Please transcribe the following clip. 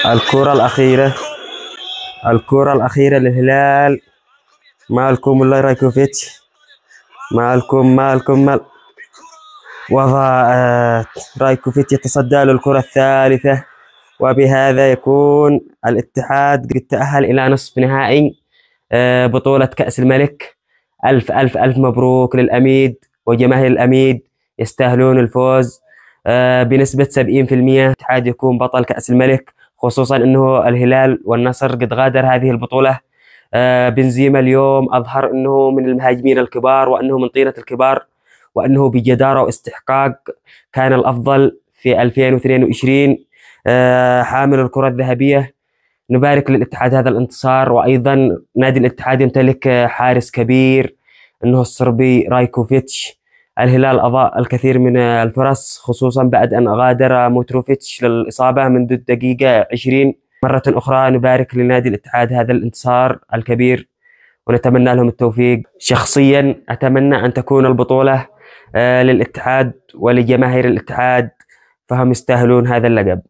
الكرة الأخيرة، الكرة الأخيرة للهلال. مالكم الله رايكوفيتش، مالكم وضاعت. رايكوفيتش يتصدى للكرة الثالثة، وبهذا يكون الاتحاد قد تأهل إلى نصف نهائي بطولة كأس الملك. ألف ألف ألف مبروك للأميد وجماهير الأميد، يستاهلون الفوز بنسبة 70%. الاتحاد يكون بطل كأس الملك، خصوصا أنه الهلال والنصر قد غادر هذه البطولة. بنزيما اليوم أظهر أنه من المهاجمين الكبار، وأنه من طينة الكبار، وأنه بجدارة واستحقاق كان الأفضل في 2022 حامل الكرة الذهبية. نبارك للاتحاد هذا الانتصار، وأيضا نادي الاتحاد يمتلك حارس كبير أنه الصربي رايكوفيتش. الهلال أضاء الكثير من الفرص، خصوصا بعد أن غادر موتروفيتش للإصابة منذ الدقيقة 20. مرة أخرى نبارك لنادي الاتحاد هذا الانتصار الكبير، ونتمنى لهم التوفيق. شخصيا أتمنى أن تكون البطولة للاتحاد ولجماهير الاتحاد، فهم يستاهلون هذا اللقب.